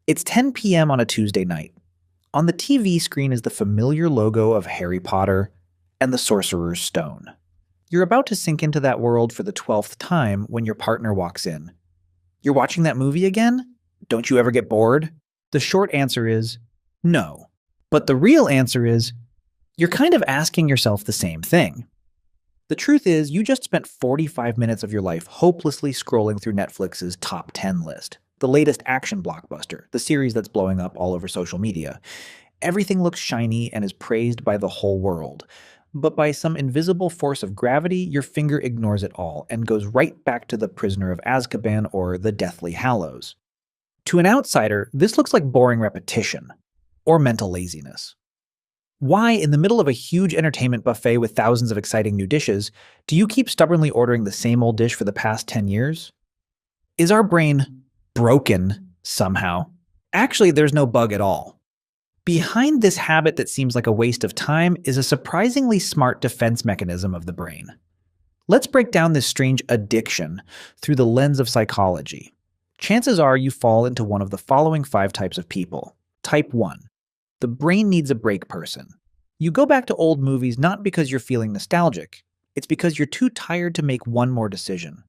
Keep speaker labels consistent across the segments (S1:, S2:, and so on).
S1: It's 10 p.m. on a Tuesday night. On the TV screen is the familiar logo of Harry Potter and the Sorcerer's Stone. You're about to sink into that world for the 12th time when your partner walks in. You're watching that movie again? Don't you ever get bored? The short answer is no. But the real answer is you're kind of asking yourself the same thing. The truth is, you just spent 45 minutes of your life hopelessly scrolling through Netflix's top 10 list, the latest action blockbuster, the series that's blowing up all over social media. Everything looks shiny and is praised by the whole world. But by some invisible force of gravity, your finger ignores it all and goes right back to The Prisoner of Azkaban or The Deathly Hallows. To an outsider, this looks like boring repetition or mental laziness. Why, in the middle of a huge entertainment buffet with thousands of exciting new dishes, do you keep stubbornly ordering the same old dish for the past 10 years? Is our brain broken somehow? Actually, there's no bug at all. Behind this habit that seems like a waste of time is a surprisingly smart defense mechanism of the brain. Let's break down this strange addiction through the lens of psychology. Chances are you fall into one of the following 5 types of people. Type 1. The brain needs a break person. You go back to old movies not because you're feeling nostalgic. It's because you're too tired to make one more decision.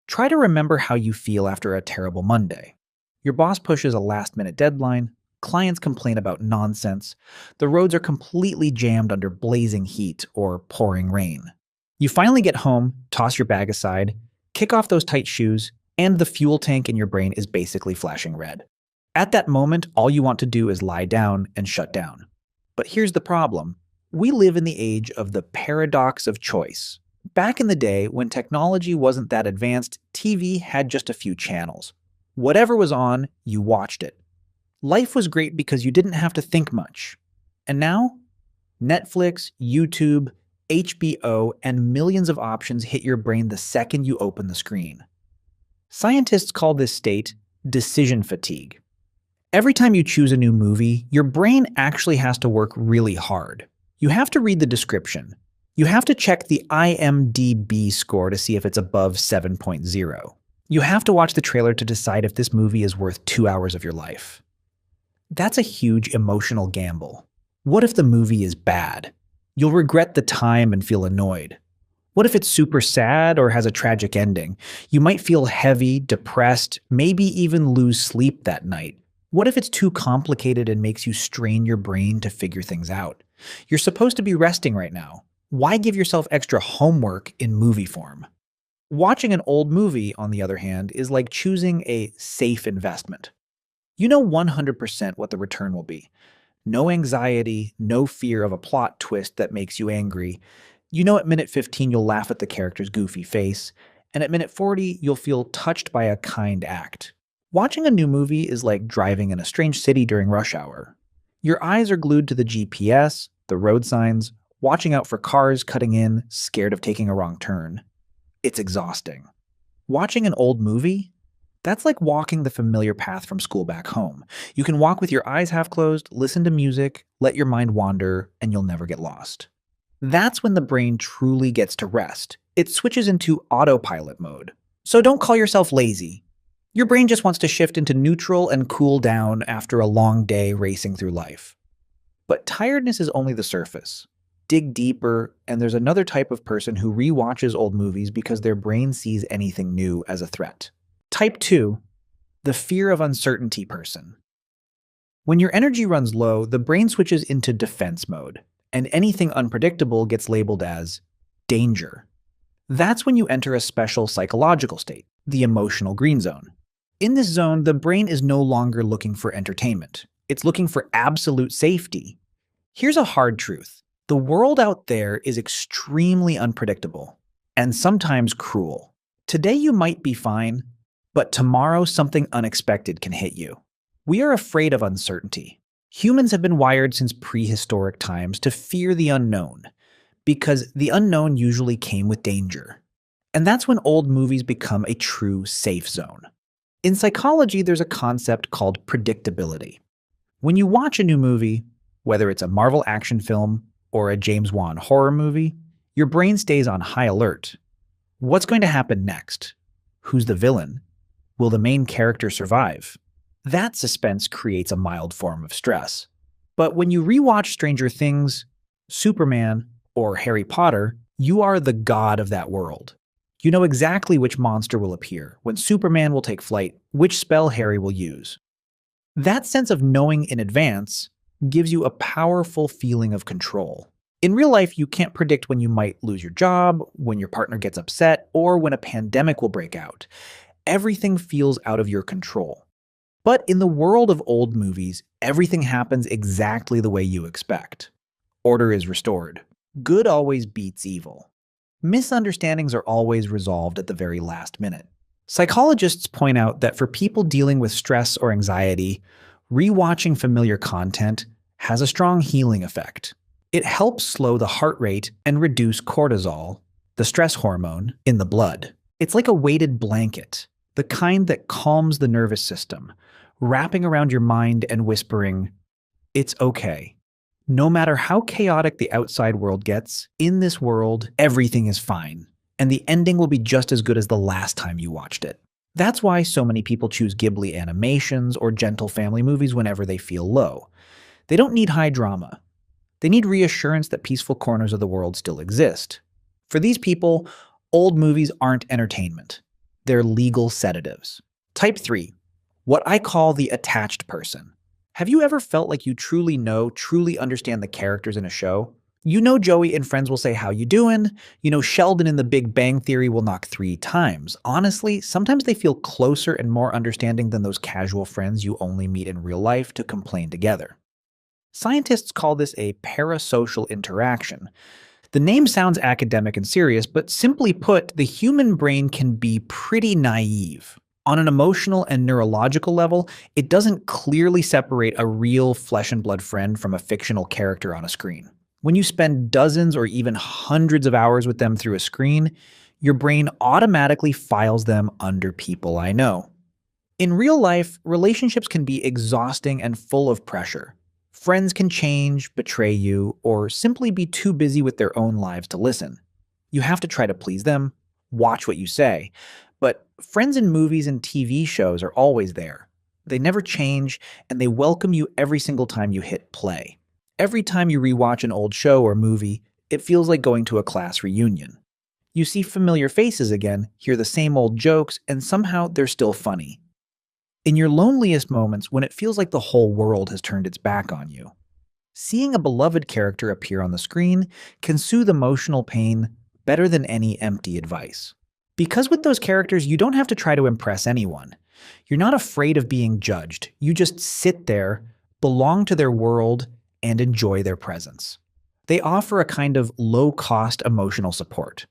S1: Try to remember how you feel after a terrible Monday. Your boss pushes a last-minute deadline. Clients complain about nonsense. The roads are completely jammed under blazing heat or pouring rain. You finally get home, toss your bag aside, kick off those tight shoes, and the fuel tank in your brain is basically flashing red. At that moment, all you want to do is lie down and shut down. But here's the problem. We live in the age of the paradox of choice. Back in the day, when technology wasn't that advanced, TV had just a few channels. Whatever was on, you watched it. Life was great because you didn't have to think much. And now, Netflix, YouTube, HBO, and millions of options hit your brain the second you open the screen. Scientists call this state decision fatigue. Every time you choose a new movie, your brain actually has to work really hard. You have to read the description. You have to check the IMDb score to see if it's above 7.0. You have to watch the trailer to decide if this movie is worth 2 hours of your life. That's a huge emotional gamble. What if the movie is bad? You'll regret the time and feel annoyed. What if it's super sad or has a tragic ending? You might feel heavy, depressed, maybe even lose sleep that night. What if it's too complicated and makes you strain your brain to figure things out? You're supposed to be resting right now. Why give yourself extra homework in movie form? Watching an old movie, on the other hand, is like choosing a safe investment. You know 100% what the return will be. No anxiety, no fear of a plot twist that makes you angry. You know at minute 15 you'll laugh at the character's goofy face, and at minute 40 you'll feel touched by a kind act. Watching a new movie is like driving in a strange city during rush hour. Your eyes are glued to the GPS, the road signs, watching out for cars cutting in, scared of taking a wrong turn. It's exhausting. Watching an old movie? That's like walking the familiar path from school back home. You can walk with your eyes half closed, listen to music, let your mind wander, and you'll never get lost. That's when the brain truly gets to rest. It switches into autopilot mode. So don't call yourself lazy. Your brain just wants to shift into neutral and cool down after a long day racing through life. But tiredness is only the surface. Dig deeper, and there's another type of person who rewatches old movies because their brain sees anything new as a threat. Type 2, the fear of uncertainty person. When your energy runs low, the brain switches into defense mode, and anything unpredictable gets labeled as danger. That's when you enter a special psychological state, the emotional green zone. In this zone, the brain is no longer looking for entertainment. It's looking for absolute safety. Here's a hard truth. The world out there is extremely unpredictable, and sometimes cruel. Today you might be fine, but tomorrow something unexpected can hit you. We are afraid of uncertainty. Humans have been wired since prehistoric times to fear the unknown, because the unknown usually came with danger. And that's when old movies become a true safe zone. In psychology, there's a concept called predictability. When you watch a new movie, whether it's a Marvel action film or a James Wan horror movie, your brain stays on high alert. What's going to happen next? Who's the villain? Will the main character survive? That suspense creates a mild form of stress. But when you rewatch Stranger Things, Superman, or Harry Potter, you are the god of that world. You know exactly which monster will appear, when Superman will take flight, which spell Harry will use. That sense of knowing in advance gives you a powerful feeling of control. In real life, you can't predict when you might lose your job, when your partner gets upset, or when a pandemic will break out. Everything feels out of your control. But in the world of old movies, everything happens exactly the way you expect. Order is restored. Good always beats evil. Misunderstandings are always resolved at the very last minute. Psychologists point out that for people dealing with stress or anxiety, rewatching familiar content has a strong healing effect. It helps slow the heart rate and reduce cortisol, the stress hormone, in the blood. It's like a weighted blanket, the kind that calms the nervous system, wrapping around your mind and whispering, "It's okay. No matter how chaotic the outside world gets, in this world, everything is fine, and the ending will be just as good as the last time you watched it." That's why so many people choose Ghibli animations or gentle family movies whenever they feel low. They don't need high drama. They need reassurance that peaceful corners of the world still exist. For these people, old movies aren't entertainment. They're legal sedatives. Type 3. What I call the attached person. Have you ever felt like you truly understand the characters in a show? You know Joey and Friends will say, "How you doing?" You know Sheldon in The Big Bang Theory will knock 3 times. Honestly, sometimes they feel closer and more understanding than those casual friends you only meet in real life to complain together. Scientists call this a parasocial interaction. The name sounds academic and serious, but simply put, the human brain can be pretty naive. On an emotional and neurological level, it doesn't clearly separate a real flesh and blood friend from a fictional character on a screen. When you spend dozens or even hundreds of hours with them through a screen, your brain automatically files them under people I know. In real life, relationships can be exhausting and full of pressure. Friends can change, betray you, or simply be too busy with their own lives to listen. You have to try to please them, watch what you say. But friends in movies and TV shows are always there. They never change, and they welcome you every single time you hit play. Every time you rewatch an old show or movie, it feels like going to a class reunion. You see familiar faces again, hear the same old jokes, and somehow they're still funny. In your loneliest moments, when it feels like the whole world has turned its back on you, seeing a beloved character appear on the screen can soothe emotional pain better than any empty advice. Because with those characters, you don't have to try to impress anyone. You're not afraid of being judged. You just sit there, belong to their world, and enjoy their presence. They offer a kind of low-cost emotional support.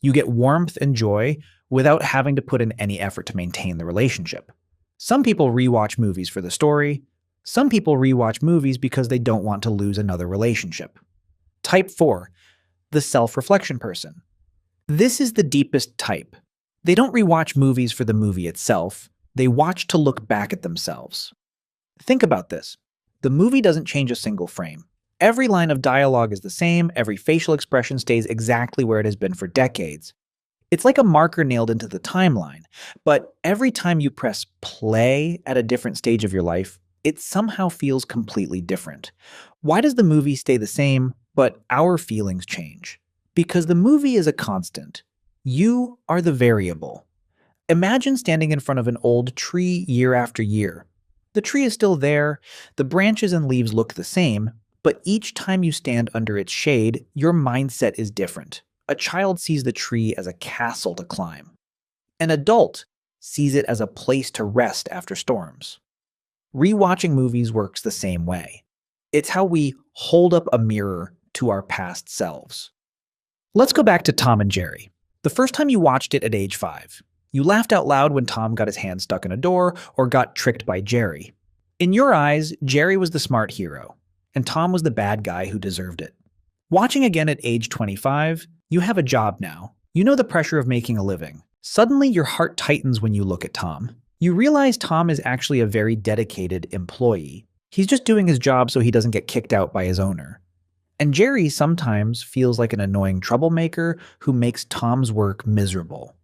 S1: You get warmth and joy without having to put in any effort to maintain the relationship. Some people rewatch movies for the story. Some people rewatch movies because they don't want to lose another relationship. Type 4. The self-reflection person. This is the deepest type. They don't rewatch movies for the movie itself. They watch to look back at themselves. Think about this. The movie doesn't change a single frame. Every line of dialogue is the same, every facial expression stays exactly where it has been for decades. It's like a marker nailed into the timeline, but every time you press play at a different stage of your life, it somehow feels completely different. Why does the movie stay the same, but our feelings change? Because the movie is a constant. You are the variable. Imagine standing in front of an old tree year after year. The tree is still there, the branches and leaves look the same, but each time you stand under its shade, your mindset is different. A child sees the tree as a castle to climb. An adult sees it as a place to rest after storms. Rewatching movies works the same way. It's how we hold up a mirror to our past selves. Let's go back to Tom and Jerry. The first time you watched it at age 5, you laughed out loud when Tom got his hand stuck in a door or got tricked by Jerry. In your eyes, Jerry was the smart hero, and Tom was the bad guy who deserved it. Watching again at age 25, you have a job now. You know the pressure of making a living. Suddenly, your heart tightens when you look at Tom. You realize Tom is actually a very dedicated employee. He's just doing his job so he doesn't get kicked out by his owner. And Jerry sometimes feels like an annoying troublemaker who makes Tom's work miserable.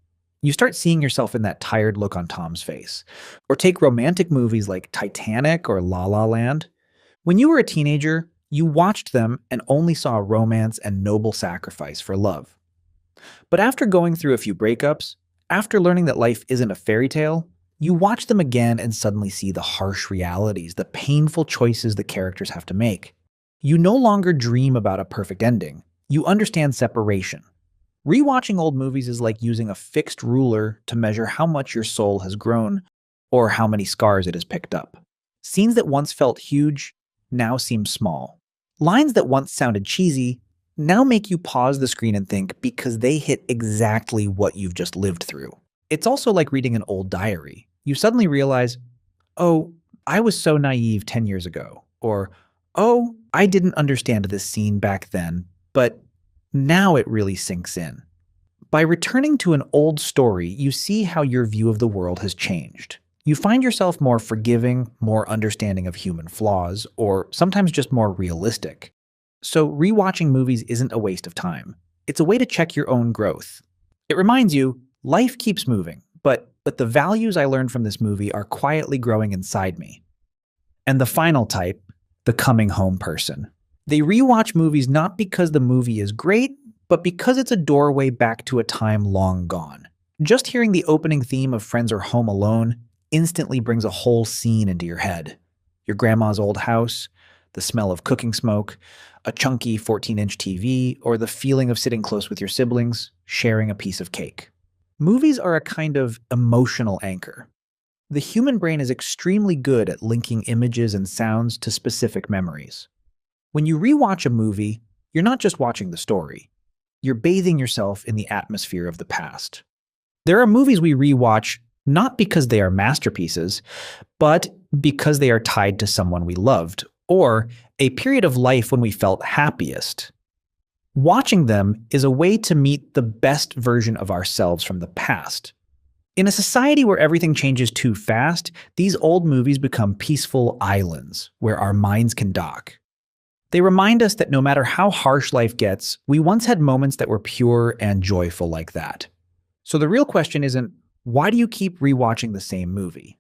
S1: You start seeing yourself in that tired look on Tom's face. Or take romantic movies like Titanic or La La Land. When you were a teenager, you watched them and only saw romance and noble sacrifice for love. But after going through a few breakups, after learning that life isn't a fairy tale, you watch them again and suddenly see the harsh realities, the painful choices the characters have to make. You no longer dream about a perfect ending. You understand separation. Rewatching old movies is like using a fixed ruler to measure how much your soul has grown or how many scars it has picked up. Scenes that once felt huge now seem small. Lines that once sounded cheesy now make you pause the screen and think because they hit exactly what you've just lived through. It's also like reading an old diary. You suddenly realize, oh, I was so naive 10 years ago. Or, oh, I didn't understand this scene back then, but now it really sinks in. By returning to an old story, you see how your view of the world has changed. You find yourself more forgiving, more understanding of human flaws, or sometimes just more realistic. So rewatching movies isn't a waste of time. It's a way to check your own growth. It reminds you, life keeps moving, but the values I learned from this movie are quietly growing inside me. And the final type, the coming home person. They rewatch movies not because the movie is great, but because it's a doorway back to a time long gone. Just hearing the opening theme of Friends or Home Alone instantly brings a whole scene into your head. Your grandma's old house, the smell of cooking smoke, a chunky 14-inch TV, or the feeling of sitting close with your siblings, sharing a piece of cake. Movies are a kind of emotional anchor. The human brain is extremely good at linking images and sounds to specific memories. When you rewatch a movie, you're not just watching the story. You're bathing yourself in the atmosphere of the past. There are movies we rewatch not because they are masterpieces, but because they are tied to someone we loved, or a period of life when we felt happiest. Watching them is a way to meet the best version of ourselves from the past. In a society where everything changes too fast, these old movies become peaceful islands where our minds can dock. They remind us that no matter how harsh life gets, we once had moments that were pure and joyful like that. So the real question isn't, why do you keep rewatching the same movie?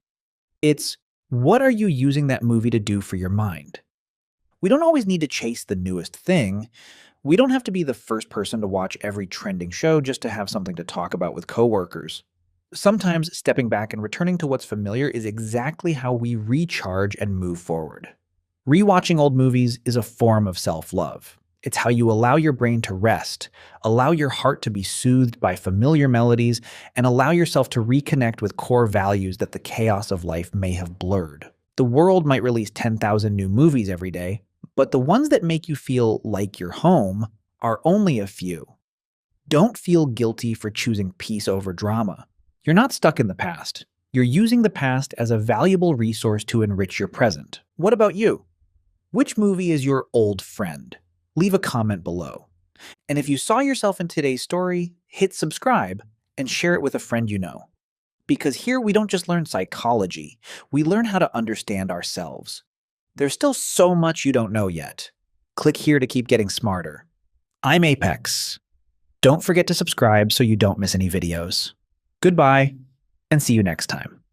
S1: It's, what are you using that movie to do for your mind? We don't always need to chase the newest thing. We don't have to be the first person to watch every trending show just to have something to talk about with coworkers. Sometimes stepping back and returning to what's familiar is exactly how we recharge and move forward. Rewatching old movies is a form of self-love. It's how you allow your brain to rest, allow your heart to be soothed by familiar melodies, and allow yourself to reconnect with core values that the chaos of life may have blurred. The world might release 10,000 new movies every day, but the ones that make you feel like you're home are only a few. Don't feel guilty for choosing peace over drama. You're not stuck in the past. You're using the past as a valuable resource to enrich your present. What about you? Which movie is your old friend? Leave a comment below. And if you saw yourself in today's story, hit subscribe and share it with a friend you know. Because here we don't just learn psychology, we learn how to understand ourselves. There's still so much you don't know yet. Click here to keep getting smarter. I'm Apex. Don't forget to subscribe so you don't miss any videos. Goodbye, and see you next time.